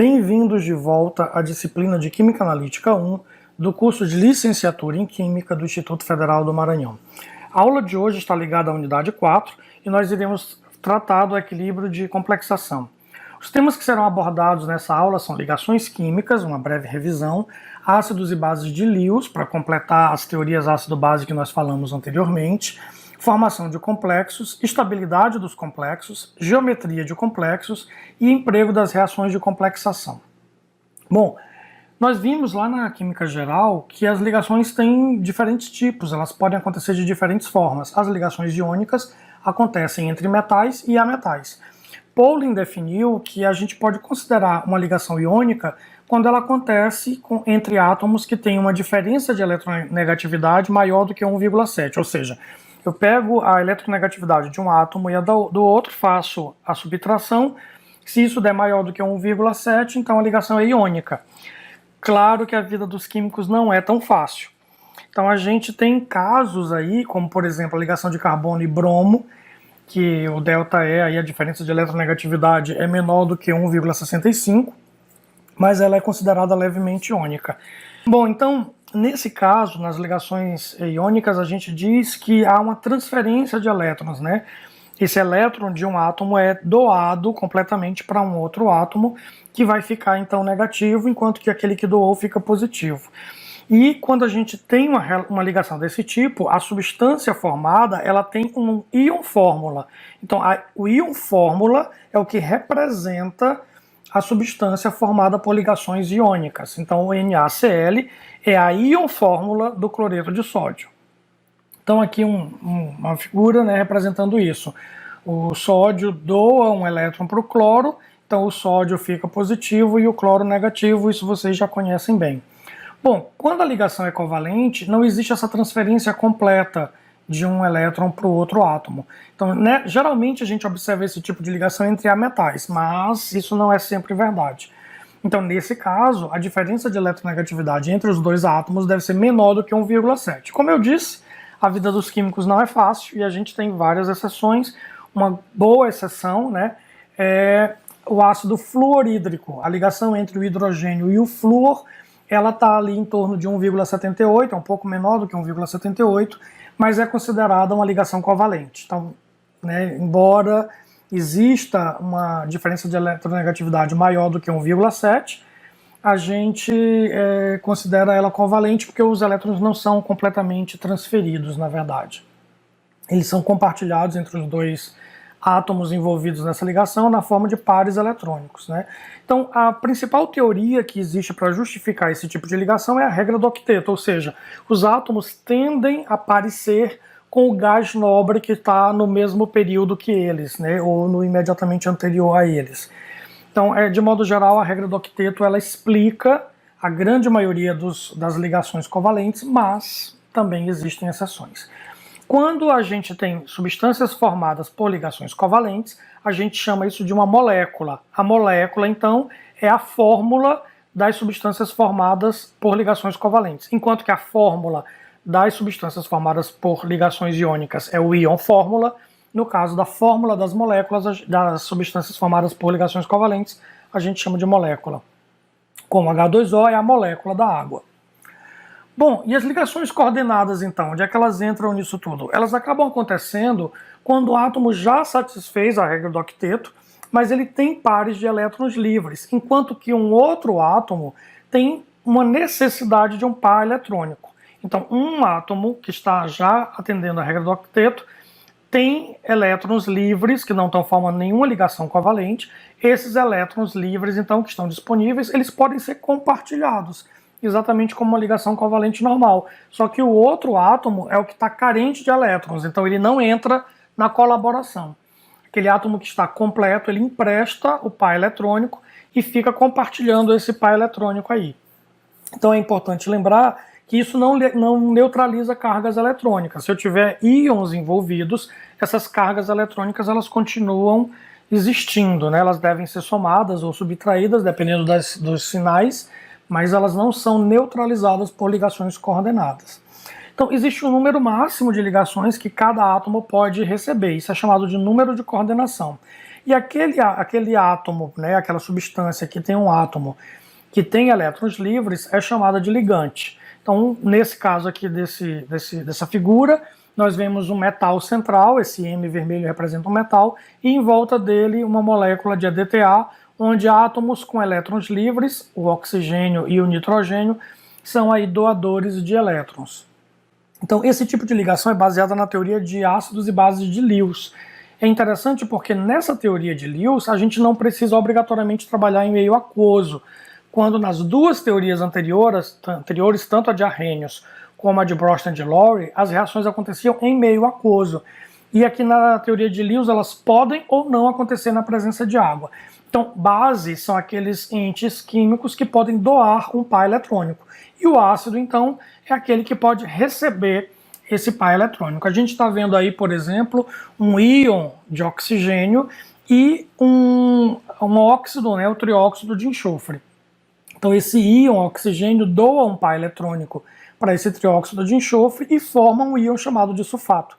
Bem-vindos de volta à disciplina de Química Analítica 1 do curso de Licenciatura em Química do Instituto Federal do Maranhão. A aula de hoje está ligada à unidade 4 e nós iremos tratar do equilíbrio de complexação. Os temas que serão abordados nessa aula são ligações químicas, uma breve revisão, ácidos e bases de Lewis, para completar as teorias ácido-base que nós falamos anteriormente, formação de complexos, estabilidade dos complexos, geometria de complexos e emprego das reações de complexação. Bom, nós vimos lá na química geral que as ligações têm diferentes tipos, elas podem acontecer de diferentes formas. As ligações iônicas acontecem entre metais e ametais. Pauling definiu que a gente pode considerar uma ligação iônica quando ela acontece entre átomos que têm uma diferença de eletronegatividade maior do que 1,7, ou seja, eu pego a eletronegatividade de um átomo e a do outro, faço a subtração. Se isso der maior do que 1,7, então a ligação é iônica. Claro que a vida dos químicos não é tão fácil. Então a gente tem casos aí, como por exemplo a ligação de carbono e bromo, que o ΔE, aí a diferença de eletronegatividade é menor do que 1,65, mas ela é considerada levemente iônica. Bom, então, nesse caso, nas ligações iônicas, a gente diz que há uma transferência de elétrons, né? Esse elétron de um átomo é doado completamente para um outro átomo, que vai ficar então negativo, enquanto que aquele que doou fica positivo. E quando a gente tem uma ligação desse tipo, a substância formada ela tem um íon fórmula. Então, o íon fórmula é o que representa a substância formada por ligações iônicas. Então, o NaCl é a íon fórmula do cloreto de sódio. Então, aqui uma figura, né, representando isso. O sódio doa um elétron para o cloro, então o sódio fica positivo e o cloro negativo, isso vocês já conhecem bem. Bom, quando a ligação é covalente, não existe essa transferência completa de um elétron para o outro átomo. Então, né, geralmente a gente observa esse tipo de ligação entre ametais, mas isso não é sempre verdade. Então, nesse caso, a diferença de eletronegatividade entre os dois átomos deve ser menor do que 1,7. Como eu disse, a vida dos químicos não é fácil e a gente tem várias exceções. Uma boa exceção, né, é o ácido fluorídrico. A ligação entre o hidrogênio e o flúor, ela está ali em torno de 1,78, é um pouco menor do que 1,78, mas é considerada uma ligação covalente. Então, né, embora exista uma diferença de eletronegatividade maior do que 1,7, a gente considera ela covalente porque os elétrons não são completamente transferidos, na verdade. Eles são compartilhados entre os dois átomos envolvidos nessa ligação na forma de pares eletrônicos, né? Então, a principal teoria que existe para justificar esse tipo de ligação é a regra do octeto, ou seja, os átomos tendem a parecer com o gás nobre que está no mesmo período que eles, né? Ou no imediatamente anterior a eles. Então, de modo geral, a regra do octeto ela explica a grande maioria das ligações covalentes, mas também existem exceções. Quando a gente tem substâncias formadas por ligações covalentes, a gente chama isso de uma molécula. A molécula, então, é a fórmula das substâncias formadas por ligações covalentes, enquanto que a fórmula das substâncias formadas por ligações iônicas é o íon fórmula. No caso da fórmula das moléculas, das substâncias formadas por ligações covalentes, a gente chama de molécula. Como H2O é a molécula da água. Bom, e as ligações coordenadas, então, onde é que elas entram nisso tudo? Elas acabam acontecendo quando o átomo já satisfez a regra do octeto, mas ele tem pares de elétrons livres, enquanto que um outro átomo tem uma necessidade de um par eletrônico. Então, um átomo que está já atendendo a regra do octeto tem elétrons livres, que não estão formando nenhuma ligação covalente. Esses elétrons livres, então, que estão disponíveis, eles podem ser compartilhados, exatamente como uma ligação covalente normal. Só que o outro átomo é o que está carente de elétrons, então ele não entra na colaboração. Aquele átomo que está completo, ele empresta o par eletrônico e fica compartilhando esse par eletrônico aí. Então é importante lembrar que isso não neutraliza cargas eletrônicas. Se eu tiver íons envolvidos, essas cargas eletrônicas elas continuam existindo, né? Elas devem ser somadas ou subtraídas, dependendo dos sinais, mas elas não são neutralizadas por ligações coordenadas. Então, existe um número máximo de ligações que cada átomo pode receber. Isso é chamado de número de coordenação. E aquele átomo, né, aquela substância que tem um átomo que tem elétrons livres, é chamada de ligante. Então, nesse caso aqui dessa figura, nós vemos um metal central, esse M vermelho representa um metal, e em volta dele uma molécula de EDTA, onde átomos com elétrons livres, o oxigênio e o nitrogênio, são aí doadores de elétrons. Então, esse tipo de ligação é baseada na teoria de ácidos e bases de Lewis. É interessante porque nessa teoria de Lewis, a gente não precisa obrigatoriamente trabalhar em meio aquoso, quando nas duas teorias anteriores, tanto a de Arrhenius como a de Bronsted e Lowry, as reações aconteciam em meio aquoso. E aqui na teoria de Lewis, elas podem ou não acontecer na presença de água. Então, bases são aqueles entes químicos que podem doar um par eletrônico. E o ácido, então, é aquele que pode receber esse par eletrônico. A gente está vendo aí, por exemplo, um íon de oxigênio e um óxido, né, o trióxido de enxofre. Então, esse íon oxigênio doa um par eletrônico para esse trióxido de enxofre e forma um íon chamado de sulfato.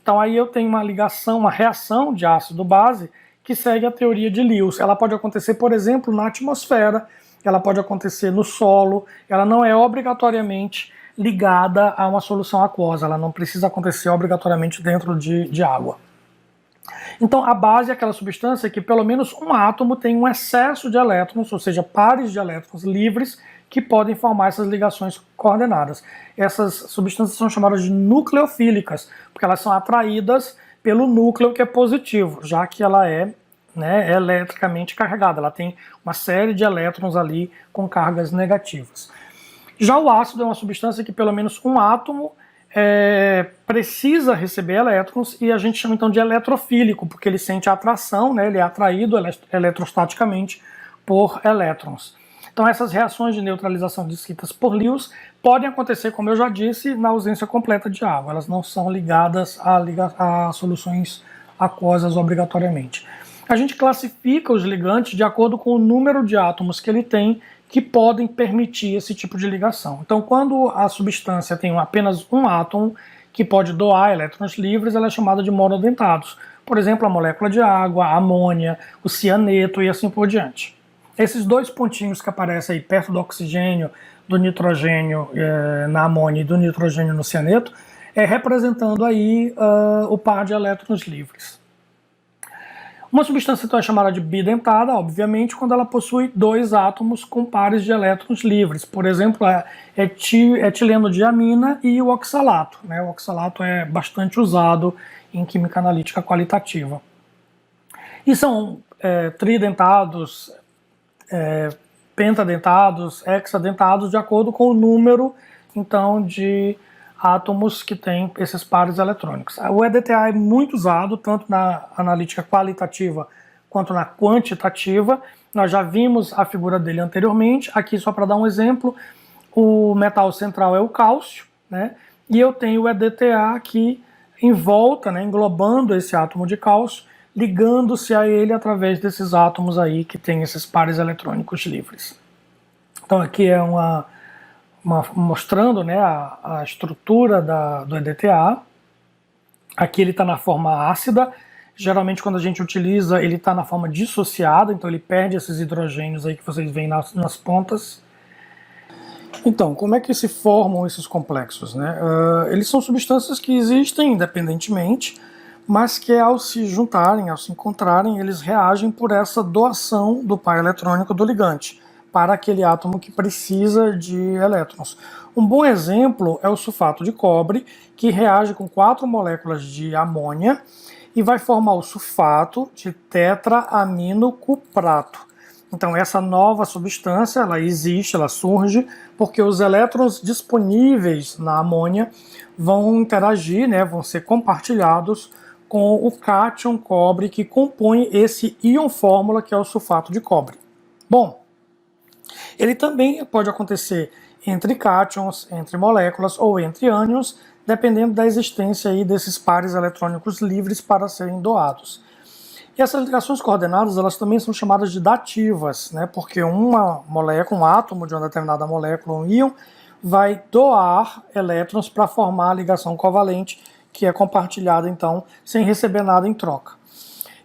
Então, aí eu tenho uma ligação, uma reação de ácido-base que segue a teoria de Lewis. Ela pode acontecer, por exemplo, na atmosfera, ela pode acontecer no solo, ela não é obrigatoriamente ligada a uma solução aquosa, ela não precisa acontecer obrigatoriamente dentro de água. Então, a base é aquela substância que pelo menos um átomo tem um excesso de elétrons, ou seja, pares de elétrons livres que podem formar essas ligações coordenadas. Essas substâncias são chamadas de nucleofílicas, porque elas são atraídas pelo núcleo que é positivo, já que ela é, né, eletricamente carregada, ela tem uma série de elétrons ali com cargas negativas. Já o ácido é uma substância que pelo menos um átomo precisa receber elétrons e a gente chama então de eletrofílico, porque ele sente a atração, né, ele é atraído eletrostaticamente por elétrons. Então essas reações de neutralização descritas por Lewis podem acontecer, como eu já disse, na ausência completa de água, elas não são ligadas a soluções aquosas obrigatoriamente. A gente classifica os ligantes de acordo com o número de átomos que ele tem que podem permitir esse tipo de ligação. Então, quando a substância tem apenas um átomo que pode doar elétrons livres, ela é chamada de monodentados. Por exemplo, a molécula de água, a amônia, o cianeto e assim por diante. Esses dois pontinhos que aparecem aí perto do oxigênio, do nitrogênio na amônia e do nitrogênio no cianeto, representando aí o par de elétrons livres. Uma substância então é chamada de bidentada, obviamente, quando ela possui dois átomos com pares de elétrons livres. Por exemplo, a etileno-diamina e o oxalato. Né? O oxalato é bastante usado em química analítica qualitativa. E são tridentados, pentadentados, hexadentados, de acordo com o número, então, de átomos que têm esses pares eletrônicos. O EDTA é muito usado, tanto na analítica qualitativa quanto na quantitativa. Nós já vimos a figura dele anteriormente. Aqui, só para dar um exemplo, o metal central é o cálcio, né? E eu tenho o EDTA aqui em volta, né, englobando esse átomo de cálcio, ligando-se a ele através desses átomos aí que tem esses pares eletrônicos livres. Então aqui é mostrando, né, a estrutura do EDTA. Aqui ele está na forma ácida. Geralmente quando a gente utiliza, ele está na forma dissociada, então ele perde esses hidrogênios aí que vocês veem nas pontas. Então, como é que se formam esses complexos, né? Eles são substâncias que existem independentemente, mas que ao se juntarem, ao se encontrarem, eles reagem por essa doação do par eletrônico do ligante para aquele átomo que precisa de elétrons. Um bom exemplo é o sulfato de cobre, que reage com 4 moléculas de amônia e vai formar o sulfato de tetraaminocuprato. Então essa nova substância, ela existe, ela surge, porque os elétrons disponíveis na amônia vão interagir, né, vão ser compartilhados com o cátion cobre que compõe esse íon fórmula que é o sulfato de cobre. Bom, ele também pode acontecer entre cátions, entre moléculas ou entre ânions, dependendo da existência aí desses pares eletrônicos livres para serem doados. E essas ligações coordenadas, elas também são chamadas de dativas, né? Porque uma molécula, um átomo de uma determinada molécula, um íon, vai doar elétrons para formar a ligação covalente, que é compartilhada, então, sem receber nada em troca.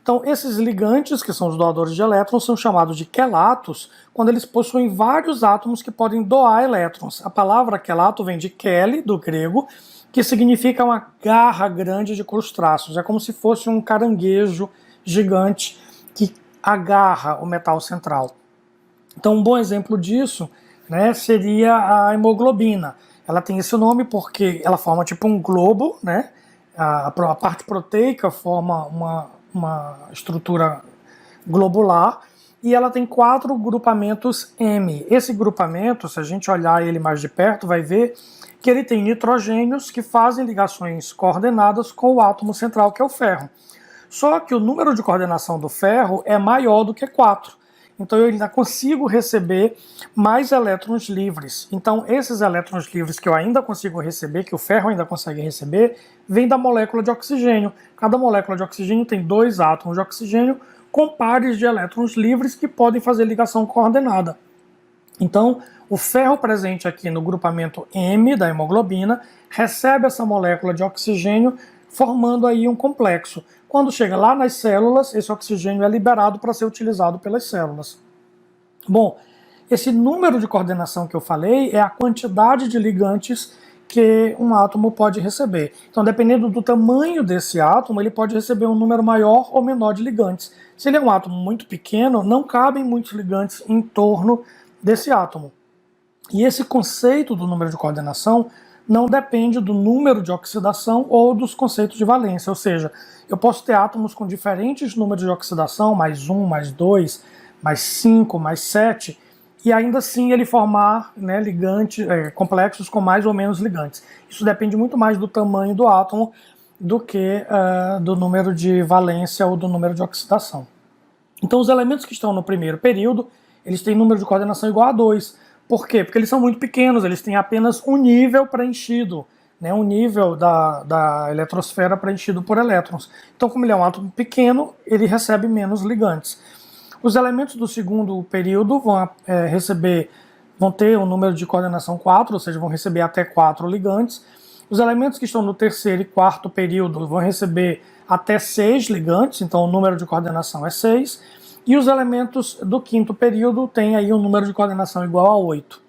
Então, Então, esses ligantes, que são os doadores de elétrons, são chamados de quelatos quando eles possuem vários átomos que podem doar elétrons. A palavra quelato vem de quele, do grego, que significa uma garra grande de crustáceos. É como se fosse um caranguejo gigante que agarra o metal central. Então, um bom exemplo disso, né, seria a hemoglobina. Ela tem esse nome porque ela forma tipo um globo, né? A parte proteica forma uma estrutura globular e ela tem 4 grupamentos M. Esse grupamento, se a gente olhar ele mais de perto, vai ver que ele tem nitrogênios que fazem ligações coordenadas com o átomo central, que é o ferro. Só que o número de coordenação do ferro é maior do que 4. Então eu ainda consigo receber mais elétrons livres. Então esses elétrons livres que eu ainda consigo receber, que o ferro ainda consegue receber, vem da molécula de oxigênio. Cada molécula de oxigênio tem 2 átomos de oxigênio com pares de elétrons livres que podem fazer ligação coordenada. Então o ferro presente aqui no grupamento M da hemoglobina recebe essa molécula de oxigênio formando aí um complexo. Quando chega lá nas células, esse oxigênio é liberado para ser utilizado pelas células. Bom, esse número de coordenação que eu falei é a quantidade de ligantes que um átomo pode receber. Então, dependendo do tamanho desse átomo, ele pode receber um número maior ou menor de ligantes. Se ele é um átomo muito pequeno, não cabem muitos ligantes em torno desse átomo. E esse conceito do número de coordenação não depende do número de oxidação ou dos conceitos de valência, ou seja, eu posso ter átomos com diferentes números de oxidação, mais 1, mais 2, mais 5, mais 7, e ainda assim ele formar, né, complexos com mais ou menos ligantes. Isso depende muito mais do tamanho do átomo do que do número de valência ou do número de oxidação. Então os elementos que estão no primeiro período, eles têm número de coordenação igual a 2. Por quê? Porque eles são muito pequenos, eles têm apenas um nível preenchido, né, um nível da eletrosfera preenchido por elétrons. Então, como ele é um átomo pequeno, ele recebe menos ligantes. Os elementos do segundo período vão ter um número de coordenação 4, ou seja, vão receber até 4 ligantes. Os elementos que estão no terceiro e quarto período vão receber até 6 ligantes, então o número de coordenação é 6. E os elementos do quinto período têm aí um número de coordenação igual a 8.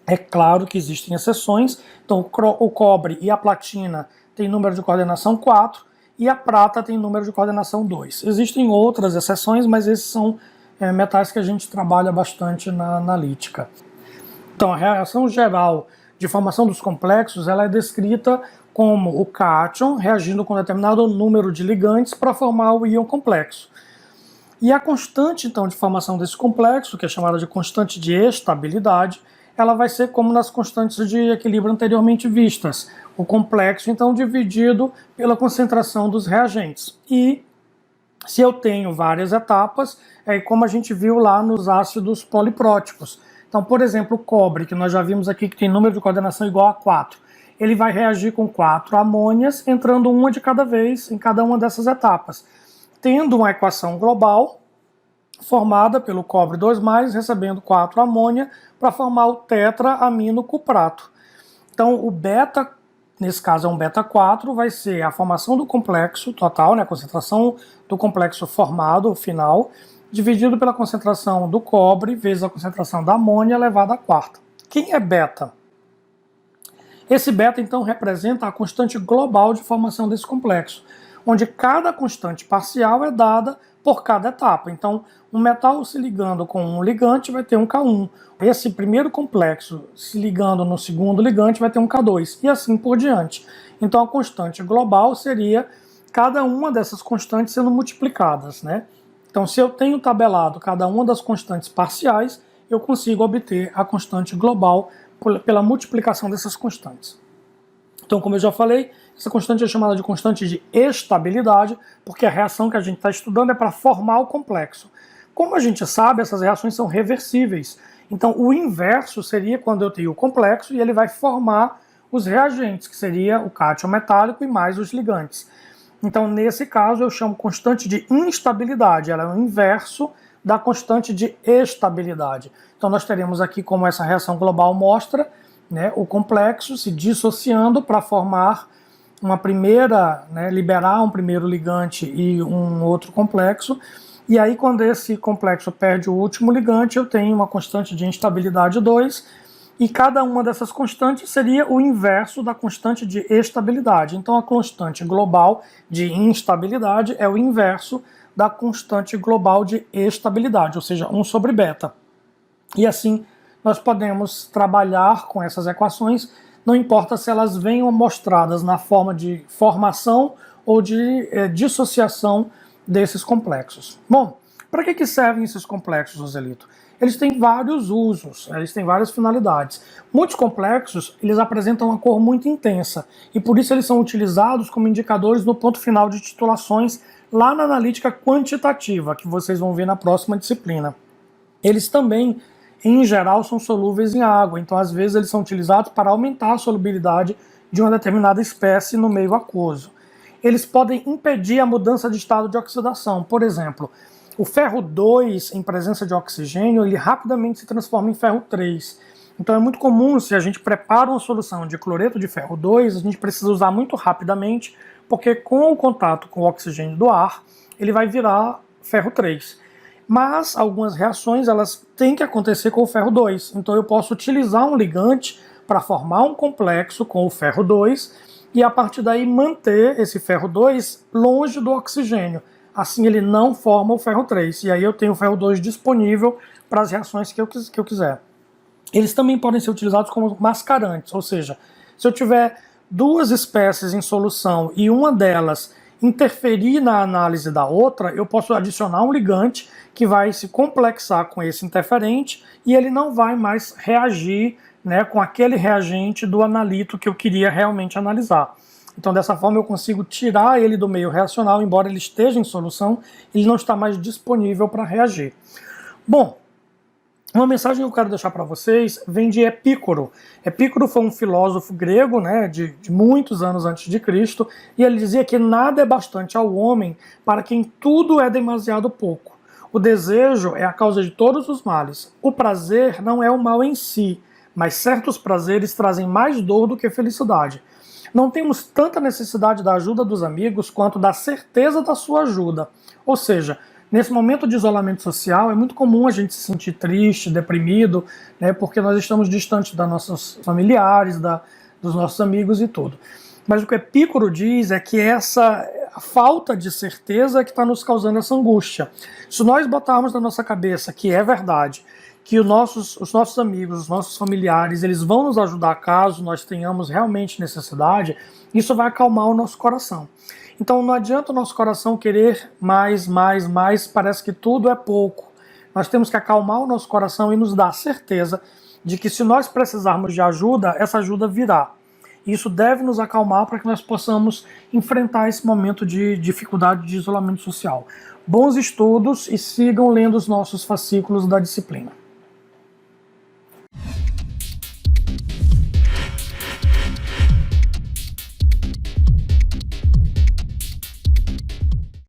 É claro que existem exceções, então o cobre e a platina têm número de coordenação 4 e a prata tem número de coordenação 2. Existem outras exceções, mas esses são metais que a gente trabalha bastante na analítica. Então a reação geral de formação dos complexos ela é descrita como o cátion reagindo com determinado número de ligantes para formar o íon complexo. E a constante, então, de formação desse complexo, que é chamada de constante de estabilidade, ela vai ser como nas constantes de equilíbrio anteriormente vistas. O complexo, então, dividido pela concentração dos reagentes. E se eu tenho várias etapas, é como a gente viu lá nos ácidos polipróticos. Então, por exemplo, o cobre, que nós já vimos aqui que tem número de coordenação igual a 4. Ele vai reagir com 4 amônias, entrando uma de cada vez em cada uma dessas etapas, tendo uma equação global formada pelo cobre 2+, recebendo 4 amônia para formar o tetraaminocuprato. Então o beta, nesse caso é um beta 4, vai ser a formação do complexo total, né, a concentração do complexo formado, o final, dividido pela concentração do cobre vezes a concentração da amônia elevada à quarta. Quem é beta? Esse beta então representa a constante global de formação desse complexo, onde cada constante parcial é dada por cada etapa. Então, um metal se ligando com um ligante vai ter um K1. Esse primeiro complexo se ligando no segundo ligante vai ter um K2, e assim por diante. Então, a constante global seria cada uma dessas constantes sendo multiplicadas, né? Então, se eu tenho tabelado cada uma das constantes parciais, eu consigo obter a constante global pela multiplicação dessas constantes. Então, como eu já falei, essa constante é chamada de constante de estabilidade, porque a reação que a gente está estudando é para formar o complexo. Como a gente sabe, essas reações são reversíveis. Então, o inverso seria quando eu tenho o complexo e ele vai formar os reagentes, que seria o cátion metálico e mais os ligantes. Então, nesse caso, eu chamo constante de instabilidade. Ela é o inverso da constante de estabilidade. Então, nós teremos aqui, como essa reação global mostra, né, o complexo se dissociando para formar uma primeira, né, liberar um primeiro ligante e um outro complexo, e aí quando esse complexo perde o último ligante, eu tenho uma constante de instabilidade 2, e cada uma dessas constantes seria o inverso da constante de estabilidade. Então a constante global de instabilidade é o inverso da constante global de estabilidade, ou seja, 1 sobre beta. E assim nós podemos trabalhar com essas equações, não importa se elas venham mostradas na forma de formação ou de dissociação desses complexos. Bom, para que servem esses complexos, Joselito? Eles têm vários usos, eles têm várias finalidades. Muitos complexos, eles apresentam uma cor muito intensa, e por isso eles são utilizados como indicadores no ponto final de titulações lá na analítica quantitativa, que vocês vão ver na próxima disciplina. Eles também, em geral, são solúveis em água, então às vezes eles são utilizados para aumentar a solubilidade de uma determinada espécie no meio aquoso. Eles podem impedir a mudança de estado de oxidação. Por exemplo, o ferro 2, em presença de oxigênio, ele rapidamente se transforma em ferro 3. Então é muito comum, se a gente prepara uma solução de cloreto de ferro 2, a gente precisa usar muito rapidamente, porque com o contato com o oxigênio do ar, ele vai virar ferro 3. Mas algumas reações elas têm que acontecer com o ferro 2. Então eu posso utilizar um ligante para formar um complexo com o ferro 2 e a partir daí manter esse ferro 2 longe do oxigênio. Assim ele não forma o ferro 3. E aí eu tenho o ferro 2 disponível para as reações que eu quiser. Eles também podem ser utilizados como mascarantes, ou seja, se eu tiver duas espécies em solução e uma delas interferir na análise da outra, eu posso adicionar um ligante que vai se complexar com esse interferente e ele não vai mais reagir, né, com aquele reagente do analito que eu queria realmente analisar. Então dessa forma eu consigo tirar ele do meio reacional, embora ele esteja em solução, ele não está mais disponível para reagir. Bom, uma mensagem que eu quero deixar para vocês vem de Epícoro. Epícoro foi um filósofo grego, né, de muitos anos antes de Cristo, e ele dizia que nada é bastante ao homem para quem tudo é demasiado pouco. O desejo é a causa de todos os males. O prazer não é o mal em si, mas certos prazeres trazem mais dor do que felicidade. Não temos tanta necessidade da ajuda dos amigos quanto da certeza da sua ajuda. Ou seja, nesse momento de isolamento social, é muito comum a gente se sentir triste, deprimido, né, porque nós estamos distantes dos nossos familiares, dos nossos amigos e tudo. Mas o que Epícoro diz é que essa falta de certeza é que está nos causando essa angústia. Se nós botarmos na nossa cabeça que é verdade, que os nossos amigos, os nossos familiares, eles vão nos ajudar caso nós tenhamos realmente necessidade, isso vai acalmar o nosso coração. Então não adianta o nosso coração querer mais, parece que tudo é pouco. Nós temos que acalmar o nosso coração e nos dar certeza de que se nós precisarmos de ajuda, essa ajuda virá. Isso deve nos acalmar para que nós possamos enfrentar esse momento de dificuldade de isolamento social. Bons estudos e sigam lendo os nossos fascículos da disciplina.